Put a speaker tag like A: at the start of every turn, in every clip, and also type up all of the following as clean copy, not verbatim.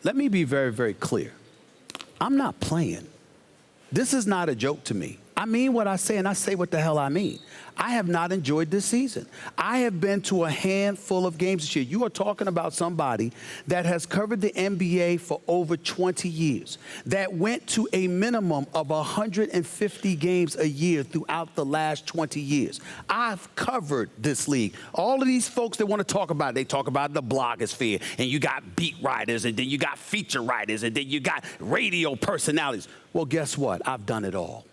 A: Let me be very, very clear. I'm not playing. This is not a joke to me. I mean what I say, and I say what the hell I mean. I have not enjoyed this season. I have been to a handful of games this year. You are talking about somebody that has covered the NBA for over 20 years, that went to a minimum of 150 games a year throughout the last 20 years. I've covered this league. All of these folks that want to talk about it, they talk about the blogosphere, and you got beat writers, and then you got feature writers, and then you got radio personalities. Well, guess what? I've done it all.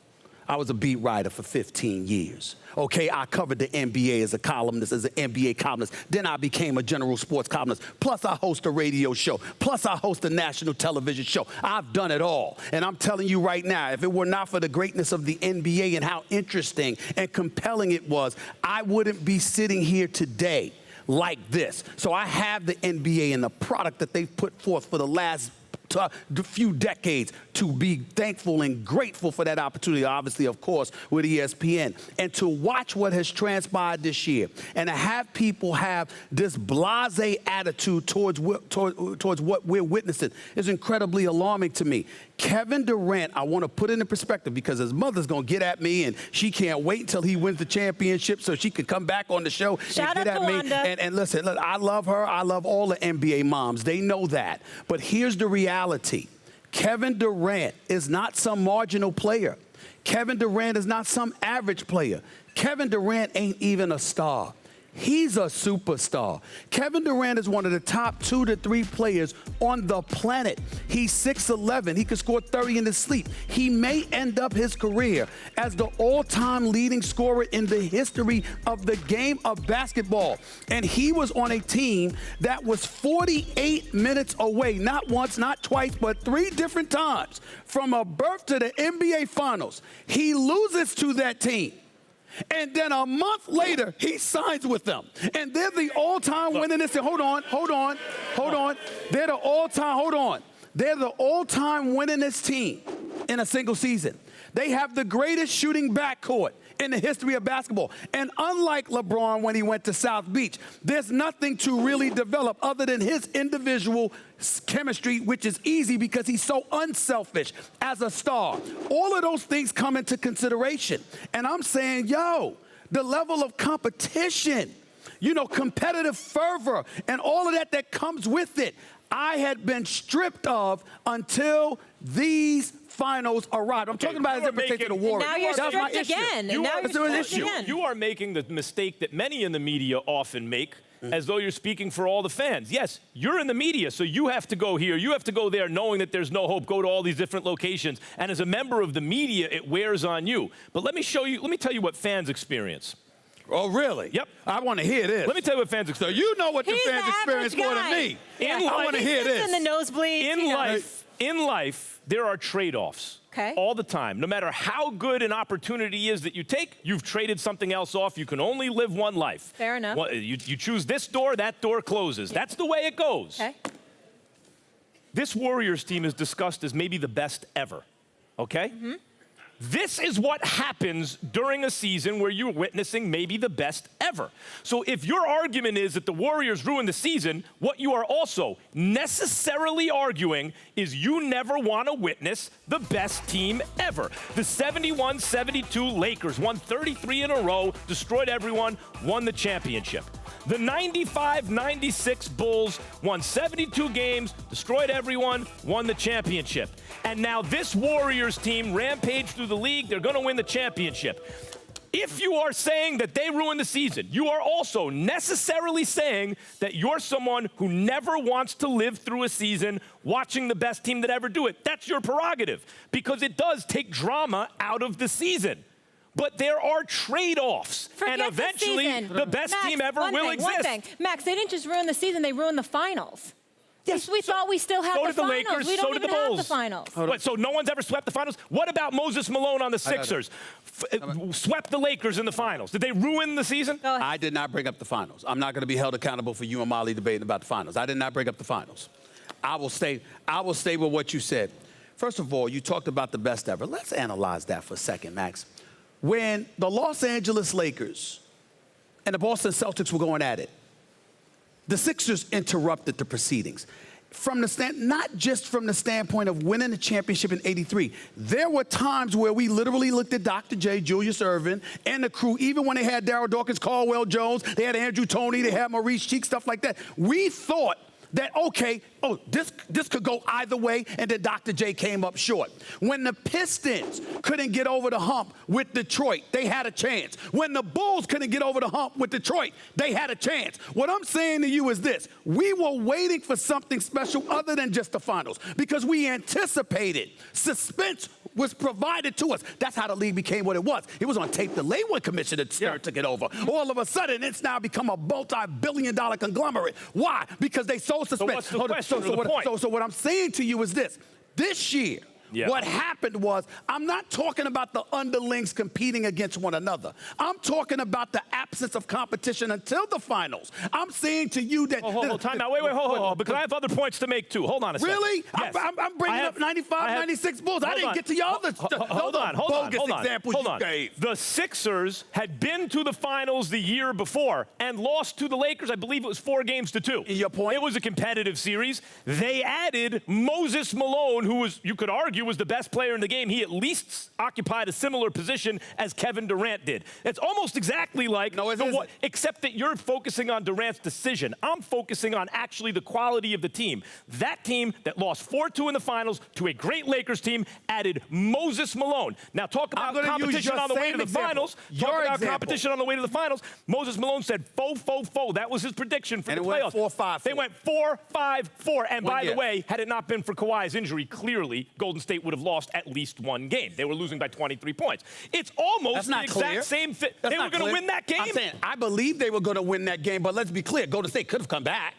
A: I was a beat writer for 15 years. Okay, I covered the NBA as a columnist, as an NBA columnist. Then I became a general sports columnist. Plus, I host a radio show. Plus, I host a national television show. I've done it all. And I'm telling you right now, if it were not for the greatness of the NBA and how interesting and compelling it was, I wouldn't be sitting here today like this. So I have the NBA and the product that they've put forth for the last few decades to be thankful and grateful for that opportunity, obviously, of course, with ESPN. And to watch what has transpired this year and to have people have this blasé attitude towards what we're witnessing is incredibly alarming to me. Kevin Durant, I want to put it in perspective because his mother's going to get at me and she can't wait until he wins the championship so she could come back on the show and get at me. And listen, look, I love her. I love all the NBA moms. They know that. But here's the reality. Kevin Durant is not some marginal player. Kevin Durant is not some average player. Kevin Durant ain't even a star. He's a superstar. Kevin Durant is one of the top 2 to 3 players on the planet. He's 6'11". He could score 30 in his sleep. He may end up his career as the all-time leading scorer in the history of the game of basketball. And he was on a team that was 48 minutes away, not once, not twice, but 3 different times from a berth to the NBA Finals. He loses to that team. And then a month later, he signs with them. And they're the all-time winningest. Hold on. They're the all-time winningest team in a single season. They have the greatest shooting backcourt in the history of basketball. And unlike LeBron when he went to South Beach, there's nothing to really develop other than his individual chemistry, which is easy because he's so unselfish as a star. All of those things come into consideration. And I'm saying, yo, the level of competition, competitive fervor, and all of that comes with it, I had been stripped of until these finals arrived. I'm talking about as it pertains to the Warriors.
B: Now you're stripped again.
C: You are making the mistake that many in the media often make, as though you're speaking for all the fans. Yes, you're in the media, so you have to go here, you have to go there, knowing that there's no hope, go to all these different locations. And as a member of the media, it wears on you. But let me tell you what fans experience.
A: Oh, really?
C: Yep.
A: I want to hear this.
C: Let me tell you what fans experience.
A: So you know what the fans experience more than me. I want to hear this.
B: In the nosebleeds.
C: In life, there are trade-offs.
B: Okay.
C: All the time. No matter how good an opportunity is that you take, you've traded something else off. You can only live one life.
B: Fair enough.
C: You choose this door, that door closes. That's the way it goes.
B: Okay.
C: This Warriors team is discussed as maybe the best ever. Okay? Mm-hmm. This is what happens during a season where you're witnessing maybe the best ever. So if your argument is that the Warriors ruined the season, what you are also necessarily arguing is you never want to witness the best team ever. The 71-72 Lakers won 33 in a row, destroyed everyone, won the championship. The 95-96 Bulls won 72 games, destroyed everyone, won the championship. And now this Warriors team rampaged through the league. They're going to win the championship. If you are saying that they ruined the season, you are also necessarily saying that you're someone who never wants to live through a season watching the best team that ever do it. That's your prerogative, because it does take drama out of the season. But there are trade-offs, and eventually the best team ever will exist.
B: One thing, Max, they didn't just ruin the season, they ruined the finals. Yes, we thought we still had the finals.
C: So did the Lakers,
B: we don't
C: so did
B: even
C: the Bulls.
B: have the finals.
C: What, so no one's ever swept the finals? What about Moses Malone on the Sixers? Swept the Lakers in the finals. Did they ruin the season?
A: I did not bring up the finals. I'm not going to be held accountable for you and Molly debating about the finals. I did not bring up the finals. I will stay with what you said. First of all, you talked about the best ever. Let's analyze that for a second, Max. When the Los Angeles Lakers and the Boston Celtics were going at it, the Sixers interrupted the proceedings. not just from the standpoint of winning the championship in '83. There were times where we literally looked at Dr. J, Julius Erving, and the crew, even when they had Darryl Dawkins, Caldwell Jones, they had Andrew Toney, they had Maurice Cheek, stuff like that. We thought that, okay, this could go either way, and then Dr. J came up short. When the Pistons couldn't get over the hump with Detroit, they had a chance. When the Bulls couldn't get over the hump with Detroit, they had a chance. What I'm saying to you is this: we were waiting for something special other than just the finals because we anticipated. Suspense was provided to us. That's how the league became what it was. It was on tape delay when Commissioner Stern took it over. All of a sudden, it's now become a multi-billion-dollar conglomerate. Why? Because they sold suspense.
C: So what's the question or the point?
A: So what I'm saying to you is this. This year, what happened was, I'm not talking about the underlings competing against one another. I'm talking about the absence of competition until the finals. I'm saying to you that...
C: Hold time out. Wait, hold. Because I have other points to make, too. Hold on a second.
A: Really?
C: Yes.
A: I'm bringing up 95, 96 Bulls. I didn't get to your other bogus examples you gave.
C: The Sixers had been to the finals the year before and lost to the Lakers. I believe it was 4-2.
A: And your point?
C: It was a competitive series. They added Moses Malone, who was, you could argue, was the best player in the game. He at least occupied a similar position as Kevin Durant did. It's almost exactly like, except that you're focusing on Durant's decision. I'm focusing on actually the quality of the team. That team that lost 4-2 in the finals to a great Lakers team added Moses Malone. Now talk about competition on the way to the finals. Talk about competition on the way to the finals. Moses Malone said, fo. That was his prediction for the playoffs.
A: Went 4-5-4.
C: They went 4-5-4. And by the way, had it not been for Kawhi's injury, clearly Golden State would have lost at least one game. They were losing by 23 points. It's almost the exact same fit. They were going to win that game.
A: I'm saying, I believe they were going to win that game, but let's be clear, Golden State could have come back.